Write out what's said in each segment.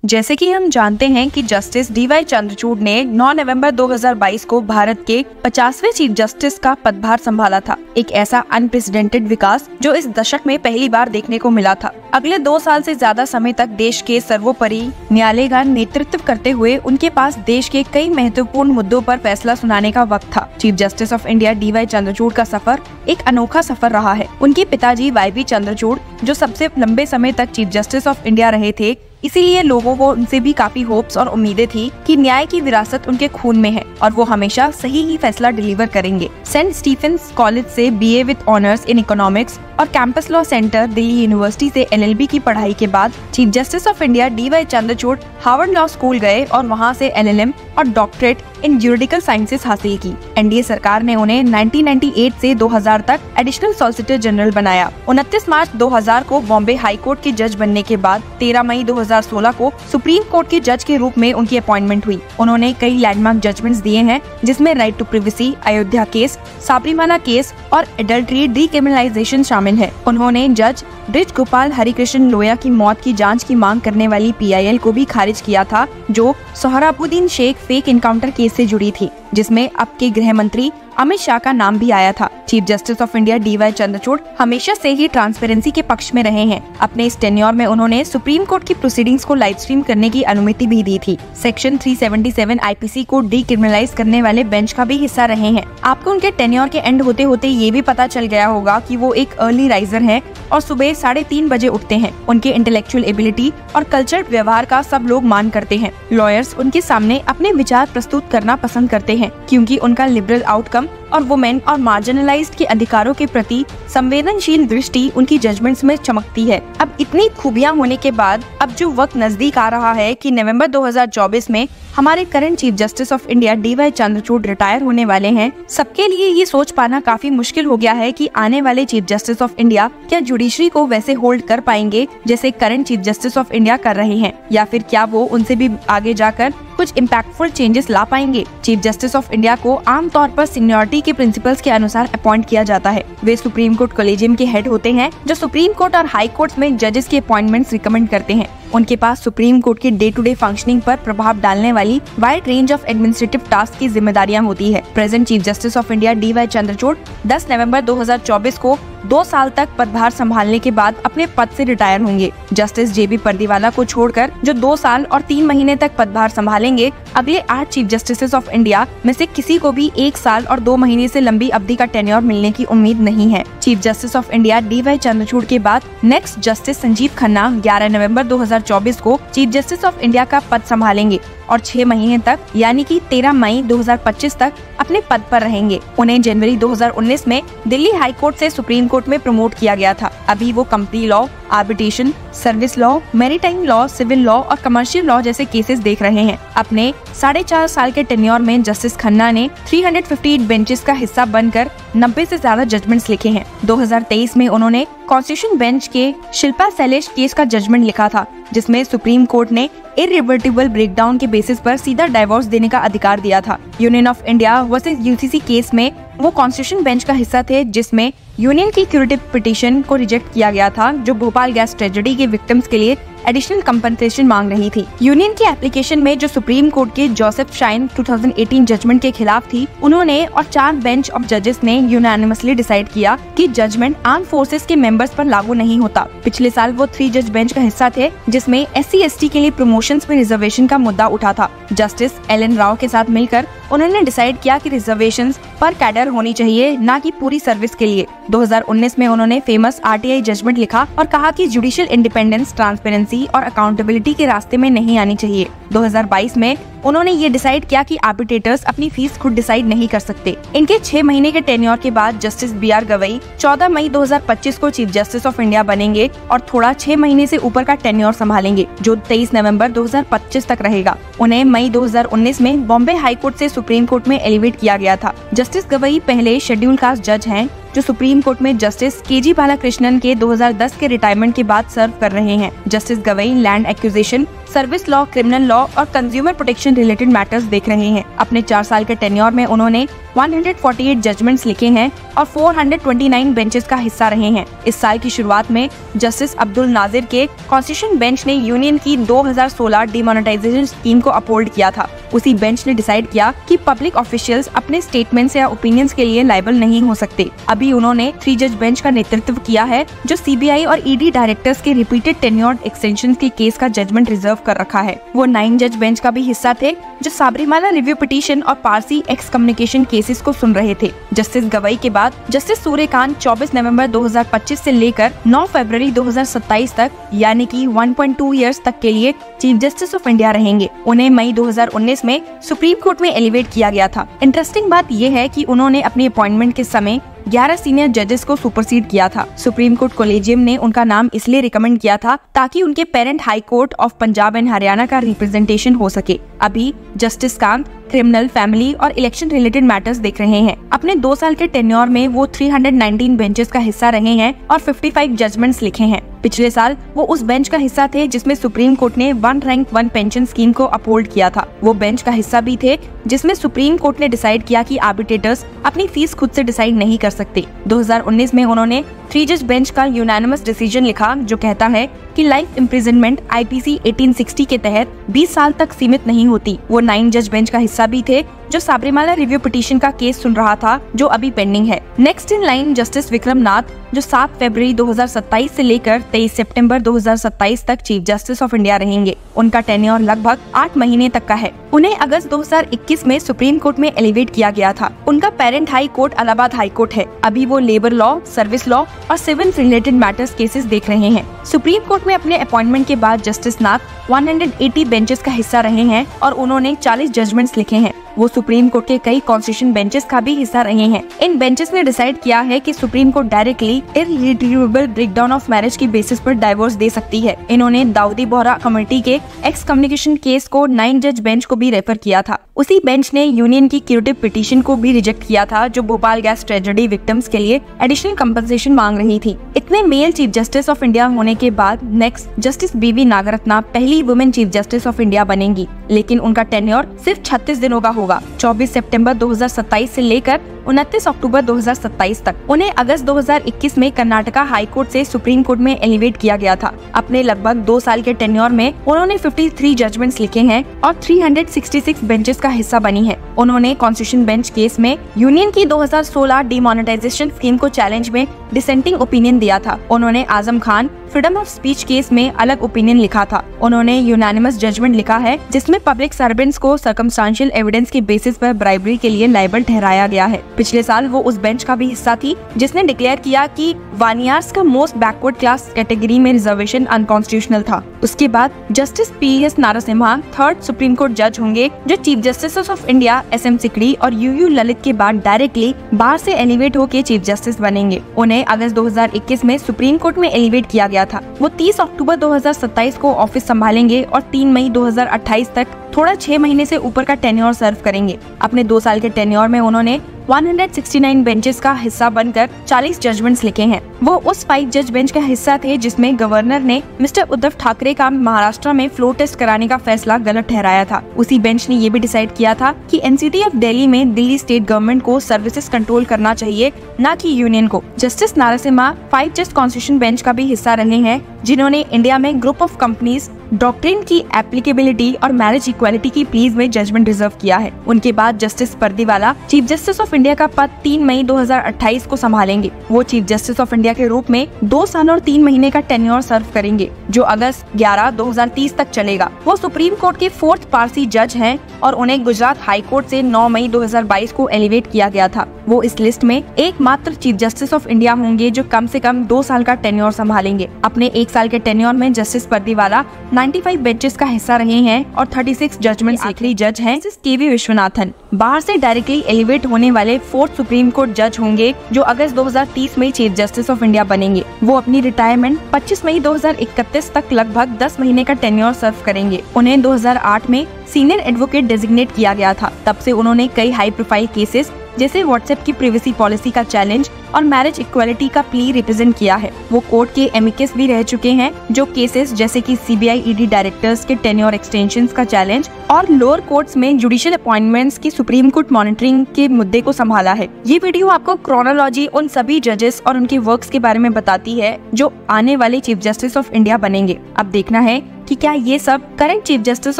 जैसे कि हम जानते हैं कि जस्टिस डीवाई चंद्रचूड़ ने 9 नवंबर 2022 को भारत के 50वें चीफ जस्टिस का पदभार संभाला था। एक ऐसा अनप्रेसिडेंटेड विकास जो इस दशक में पहली बार देखने को मिला था। अगले 2 साल से ज्यादा समय तक देश के सर्वोपरि न्यायालय का नेतृत्व करते हुए उनके पास देश के कई महत्वपूर्ण मुद्दों पर फैसला सुनाने का वक्त था। Chief justice of India DY Chandrachud का सफर एक अनोखा सफर रहा है। उनके पिताजी वाई.बी. चंद्रचूड़ जो सबसे लंबे समय तक चीफ जस्टिस ऑफ इंडिया रहे थे, इसीलिए लोगों को उनसे भी काफी होप्स और उम्मीदें थी कि न्याय की विरासत उनके खून में है और वो हमेशा सही ही फैसला डिलीवर करेंगे। सेंट स्टीफेंस कॉलेज से BA with honours in economics और campus law centre Delhi university से एलएलबी की पढ़ाई के बाद chief justice of India DY Chandrachud Harvard law school गए और वहां से एलएलएम और डॉक्टरेट इन ज्यूरिडिकल साइंसेस हासिल की। एनडीए सरकार ने उन्हें 1998 से 2000 तक एडिशनल सॉलिसिटर जनरल बनाया। 29 मार्च 2000 को बॉम्बे हाई कोर्ट के जज बनने के बाद 13 मई 2016 को सुप्रीम कोर्ट के जज के रूप में उनकी अपॉइंटमेंट हुई। उन्होंने कई लैंडमार्क जजमेंट्स दिए हैं, जिसमें right to privacy, Ayodhya case, Sabarimala case और एडल्ट्री डीक्रिमिनलाइजेशन शामिल है। उन्होंने जज ब्रिज गोपाल हरिकृष्ण लोया की मौत की जांच की मांग करने वाली पीआईएल को भी खारिज किया था, जो Sohrabuddin Sheikh fake encounter case से जुड़ी थी, जिसमें अब के गृह मंत्री अमित शाह का नाम भी आया था। Chief justice of India DY Chandrachud हमेशा से ही ट्रांसपेरेंसी के पक्ष में रहे हैं। अपने इस टेन्योर में उन्होंने सुप्रीम कोर्ट की प्रोसीडिंग्स को लाइव स्ट्रीम करने की अनुमति भी दी थी। सेक्शन 377 आईपीसी को डीक्रिमिनलाइज करने वाले बेंच का भी हिस्सा रहे हैं। आपको उनके टेन्योर के एंड होते होते ये भी पता चल गया होगा कि वो एक अर्ली राइजर हैं और सुबह 3:30 बजे उठते हैं। उनके इंटेलेक्चुअल एबिलिटी और कल्चर व्यवहार का सब लोग मान करते हैं। लॉयर्स उनके सामने अपने विचार प्रस्तुत करना पसंद करते हैं, क्योंकि उनका लिबरल आउटकम और वुमेन और मार्जिनलाइज्ड के अधिकारों के प्रति संवेदनशील दृष्टि उनकी जजमेंट्स में चमकती है। अब इतनी खूबियां होने के बाद अब जो वक्त नजदीक आ रहा है कि नवंबर 2024 में हमारे current chief justice of India DY Chandrachud retire होने वाले हैं, सबके लिए ये सोच पाना काफी मुश्किल हो गया है कि आने वाले चीफ जस्टिस ऑफ इंडिया क्या जुडिशरी को वैसे होल्ड कर पाएंगे जैसे current chief justice of India कर रहे हैं, या फिर क्या वो उनसे भी आगे जाकर कुछ इम्पैक्टफुल चेंजेस ला पाएंगे। चीफ जस्टिस ऑफ इंडिया को आमतौर पर सीनियरिटी के प्रिंसिपल्स के अनुसार अपॉइंट किया जाता है। वे सुप्रीम कोर्ट कॉलेजियम के हेड होते हैं, जो सुप्रीम कोर्ट और हाई कोर्ट में जजेस के अपॉइंटमेंट्स रिकमेंड करते हैं। उनके पास सुप्रीम कोर्ट के डे टू डे फंक्शनिंग पर प्रभाव डालने वाली wide range of administrative task की जिम्मेदारियां होती है। Present chief justice of India DY Chandrachud 10 नवंबर 2024 को 2 साल तक पदभार संभालने के बाद अपने पद से रिटायर होंगे। जस्टिस जेबी पर्दीवाला को छोड़कर जो 2 साल और 3 महीने तक पदभार संभालेंगे, अगले 8 चीफ जस्टिस ऑफ इंडिया में से किसी को भी 1 साल और 2 महीने से लंबी अवधि का टेन्योर मिलने की उम्मीद नहीं है। Chief justice of India DY Chandrachud के बाद नेक्स्ट जस्टिस संजीव खन्ना 11 नवंबर 2024 को चीफ जस्टिस ऑफ इंडिया का पद संभालेंगे और 6 महीने तक यानी कि 13 मई 2025 तक अपने पद पर रहेंगे। उन्हें जनवरी 2019 में दिल्ली हाई कोर्ट से सुप्रीम कोर्ट में प्रमोट किया गया था। अभी वो company law, arbitration, service law, maritime law, civil law और कमर्शियल लॉ जैसे केसेस देख रहे हैं। अपने 4.5 साल के टेन्योर में जस्टिस खन्ना ने 358 बेंचेस का हिस्सा बनकर 90 से ज्यादा जजमेंट्स लिखे हैं। 2023 में उन्होंने कॉन्स्टिट्यूशन बेंच के शिल्पा शैलेश केस का जजमेंट लिखा था, जिसमें सुप्रीम कोर्ट ने इरिवर्टिबल ब्रेकडाउन के बेसिस पर सीधा डाइवोर्स देने का अधिकार दिया था। Union of India versus UCC case में वो कॉन्स्टिट्यूशन बेंच का हिस्सा थे, जिसमें यूनियन की क्यूरेटिव पिटीशन को रिजेक्ट किया गया था, जो भोपाल गैस ट्रेजेडी के विक्टिम्स के लिए एडिशनल कंपनसेशन मांग रही थी। यूनियन की एप्लीकेशन में जो सुप्रीम कोर्ट के जोसेफ शाइन 2018 जजमेंट के खिलाफ थी, उन्होंने और 4 बेंच ऑफ जजेस ने यूनानिमसली डिसाइड किया कि जजमेंट आर्म फोर्सेस के मेंबर्स पर लागू नहीं होता। पिछले साल वो 3 जज बेंच का हिस्सा थे, जिसमें SC/ST के लिए प्रमोशंस में रिजर्वेशन का मुद्दा उठा था। जस्टिस LN राव के साथ मिलकर उन्होंने डिसाइड किया कि रिजर्वेशंस पर कैडर होनी चाहिए, न कि पूरी सर्विस के लिए। 2019 में उन्होंने फेमस RTI जजमेंट लिखा और कहा कि जुडिशियल इंडिपेंडेंस, ट्रांसपेरेंसी और अकाउंटेबिलिटी के रास्ते में नहीं आनी चाहिए। 2022 में उन्होंने ये डिसाइड किया कि आर्बिट्रेटर्स अपनी फीस खुद डिसाइड नहीं कर सकते। इनके 6 महीने के टेन्योर के बाद जस्टिस BR गवई 14 मई 2025 को चीफ जस्टिस ऑफ इंडिया बनेंगे और थोड़ा 6 महीने से ऊपर का टेन्योर संभालेंगे, जो 23 नवंबर 2025 तक रहेगा। उन्हें मई 2019 में बॉम्बे हाई कोर्ट से सुप्रीम कोर्ट में एलिवेट किया गया था। जस्टिस गवई पहले शेड्यूल कास्ट जज हैं, जो सुप्रीम कोर्ट में जस्टिस KG बालाकृष्णन के 2010 के रिटायरमेंट के बाद सर्व कर रहे हैं। Justice Gavai land acquisition, service law, criminal law और कंज्यूमर प्रोटेक्शन रिलेटेड मैटर्स देख रहे हैं। अपने 4 साल के टेन्योर में उन्होंने 148 जजमेंट्स लिखे हैं और 429 बेंचेस का हिस्सा रहे हैं। इस साल की शुरुआत में जस्टिस अब्दुल नाजिर के कॉन्स्टिट्यूशन बेंच ने यूनियन की 2016 डिमोनेटाइजेशन स्कीम को अपहोल्ड किया था। उसी बेंच ने डिसाइड किया कि पब्लिक ऑफिशियल्स अपने स्टेटमेंट्स या ओपिनियंस के लिए लायबल नहीं हो सकते। अभी उन्होंने 3 जज बेंच का नेतृत्व किया है जो सीबीआई और ईडी डायरेक्टर्स के रिपीटेड टेन्योर्ड एक्सटेंशन के केस का जजमेंट रिजर्व कर रखा है। वो 9 जज बेंच का भी हिस्सा थे जो साबरीमाला रिव्यू पिटीशन और पारसी एक्स कम्युनिकेशन केसेस को सुन रहे थे। जस्टिस गवाई के बाद जस्टिस सूर्यकांत 24 नवंबर 2025 से लेकर 9 फरवरी 2027 तक यानी कि 1.2 इयर्स तक के लिए चीफ जस्टिस ऑफ इंडिया रहेंगे। उन्हें मई 2019 में सुप्रीम कोर्ट में एलिवेट किया गया था। इंटरेस्टिंग बात यह है कि उन्होंने अपनी अपॉइंटमेंट के समय 11 सीनियर जजेस को सुपरसीड किया था। सुप्रीम कोर्ट कॉलेजियम ने उनका नाम इसलिए रिकमेंड किया था ताकि उनके parent high court of Punjab and Haryana का रिप्रेजेंटेशन हो सके। अभी जस्टिस कांत क्रिमिनल, फैमिली और इलेक्शन रिलेटेड मैटर्स देख रहे हैं। अपने 2 साल के टेन्योर में वो 319 बेंचेस का हिस्सा रहे हैं और 55 जजमेंट्स लिखे हैं। पिछले साल वो उस बेंच का हिस्सा थे जिसमें सुप्रीम कोर्ट ने 1 रैंक 1 पेंशन स्कीम को अपहोल्ड किया था। वो बेंच का हिस्सा भी थे जिसमें सुप्रीम कोर्ट ने डिसाइड किया कि आर्बिट्रेटर्स अपनी फीस खुद से डिसाइड नहीं कर सकते। 2019 में उन्होंने 3 जज बेंच का यूनानिमस डिसीजन लिखा जो कहता है कि लाइफ इम्प्रिजनमेंट आईपीसी 1860 के तहत 20 साल तक सीमित नहीं होती। वो 9 जज बेंच का हिस्सा भी थे जो साबरीमाला रिव्यू पिटीशन का केस सुन रहा था जो अभी पेंडिंग है। Next in line justice Vikram Nath जो 7 फरवरी 2027 से लेकर 23 सितंबर 2027 तक चीफ जस्टिस ऑफ इंडिया रहेंगे। उनका टेन्योर लगभग 8 महीने तक का है। उन्हें अगस्त 2021 में सुप्रीम कोर्ट में एलिवेट किया गया था। उनका parent high court Allahabad high court है। अभी वो लेबर लॉ, सर्विस लॉ और सिविल रिलेटेड मैटर्स केसेस देख रहे हैं। सुप्रीम कोर्ट में अपने अपॉइंटमेंट के बाद जस्टिस नाथ 180 बेंचेस का हिस्सा रहे हैं और उन्होंने 40 जजमेंट्स लिखे हैं। वो सुप्रीम कोर्ट के कई कॉन्स्टिट्यूशन बेंचेस का भी हिस्सा रहे हैं। इन बेंचेस ने डिसाइड किया है कि supreme court directly irretrievable breakdown of marriage की बेसिस पर डाइवोर्स दे सकती है। इन्होंने दाऊदी बोहरा कमेटी के एक्स कम्युनिकेशन केस को 9 जज बेंच को भी रेफर किया था। उसी बेंच ने यूनियन की क्यूरेटिव पिटीशन को भी रिजेक्ट किया था जो भोपाल गैस ट्रेजेडी विक्टिम्स के लिए एडिशनल कंपनसेशन मांग रही थी। इतने male chief justice of India होने के बाद नेक्स्ट जस्टिस बीवी नागरत्ना पहली women chief justice of India बनेंगी, लेकिन उनका टेन्योर सिर्फ 36 दिनों का होगा। 24 सितंबर 2027 से लेकर 29 अक्टूबर 2027 तक। उन्हें अगस्त 2021 में कर्नाटका हाई कोर्ट से सुप्रीम कोर्ट में एलिवेट किया गया था। अपने लगभग 2 साल के टेन्योर में उन्होंने 53 जजमेंट्स लिखे हैं और 366 बेंचेस का हिस्सा बनी है। उन्होंने कॉन्स्टिट्यूशन बेंच केस में यूनियन की 2016 डिमोनेटाइजेशन स्कीम को चैलेंज में डिसेंटिंग ओपिनियन दिया था। उन्होंने Azam Khan freedom of speech case में अलग ओपिनियन लिखा था। उन्होंने यूनानिमस जजमेंट लिखा है जिसमें पब्लिक सर्वेंट्स को सर्कमस्टांशियल एविडेंस के बेसिस पर ब्राइबरी के लिए लायबल ठहराया गया है। पिछले साल वो उस बेंच का भी हिस्सा थी जिसने डिक्लेयर किया कि वानियार्स का मोस्ट बैकवर्ड क्लास कैटेगरी में रिजर्वेशन अनकॉन्स्टिट्यूशनल था। उसके बाद justice PS Narasimha 3rd supreme court जज होंगे जो chief justice of India SM Sikri और UU ललित के बाद डायरेक्टली बार से एलिवेट होकर चीफ जस्टिस बनेंगे। उन्हें अगस्त 2021 में सुप्रीम कोर्ट में एलिवेट किया गया था। वो 30 अक्टूबर 2027 को ऑफिस संभालेंगे और 3 मई 2028 तक थोड़ा 6 महीने से ऊपर का टेन्योर सर्व करेंगे। अपने 2 साल के टेन्योर में उन्होंने 169 बेंचेस का हिस्सा बनकर 40 जजमेंट्स लिखे हैं। वो उस 5 जज बेंच का हिस्सा थे जिसमें गवर्नर ने मिस्टर उद्धव ठाकरे का महाराष्ट्र में फ्लोर टेस्ट कराने का फैसला गलत ठहराया था। उसी बेंच ने ये भी डिसाइड किया था कि NCT ऑफ दिल्ली में दिल्ली स्टेट गवर्नमेंट को सर्विसेज कंट्रोल करना चाहिए, न कि यूनियन को। जस्टिस नारसिम्हा 5 जज कॉन्स्टिट्यूशन बेंच का भी हिस्सा रहे हैं जिन्होंने इंडिया में ग्रुप ऑफ कंपनीज डॉक्ट्रिन की एप्लीकेबिलिटी और मैरिज इक्वालिटी की प्लीज में जजमेंट रिजर्व किया है। उनके बाद justice Pardiwala chief justice of India का पद 3 मई 2028 को संभालेंगे। वो चीफ जस्टिस ऑफ इंडिया के रूप में 2 साल और 3 महीने का टेन्योर सर्व करेंगे जो अगस्त 11, 2030 तक चलेगा। वो सुप्रीम कोर्ट के 4th पारसी जज हैं और उन्हें गुजरात हाई कोर्ट से 9 मई 2022 को एलिवेट किया गया था। वो इस लिस्ट में एकमात्र चीफ जस्टिस ऑफ इंडिया होंगे जो कम से कम 2 साल का टेन्योर संभालेंगे। अपने 1 साल के टेन्योर में जस्टिस परदीवाला 95 बेंचेस का हिस्सा रहे हैं और 36 जजमेंट आखिरी जज हैं जस्टिस KV विश्वनाथन। बाहर से डायरेक्टली एलिवेट होने वाले 4th सुप्रीम कोर्ट जज होंगे जो अगस्त 2030 में चीफ जस्टिस ऑफ इंडिया बनेंगे। वो अपनी रिटायरमेंट 25 मई 2031 तक लगभग 10 महीने का टेन्योर सर्व करेंगे। उन्हें 2008 में सीनियर एडवोकेट डेजिग्नेट किया गया था। तब से उन्होंने कई हाई प्रोफाइल केसेस जैसे व्हाट्सएप की प्राइवेसी पॉलिसी का चैलेंज और मैरिज इक्वालिटी का प्ली रिप्रेजेंट किया है। वो कोर्ट के एमिकस भी रह चुके हैं, जो केसेस जैसे कि सीबीआई ईडी डायरेक्टर्स के टेन्योर एक्सटेंशंस का चैलेंज और लोअर कोर्ट्स में जुडिशियल अपॉइंटमेंट्स की सुप्रीम कोर्ट मॉनिटरिंग के मुद्दे को संभाला है। ये वीडियो आपको क्रोनोलॉजी उन सभी जजेस और उनके वर्क्स के बारे में बताती है जो आने वाले चीफ जस्टिस ऑफ इंडिया बनेंगे। अब देखना है कि क्या ये सब current chief justice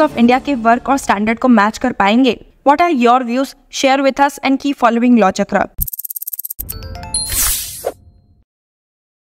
of India के वर्क और स्टैंडर्ड को मैच कर पाएंगे। What are your views? Share with us and keep following Law Chakra.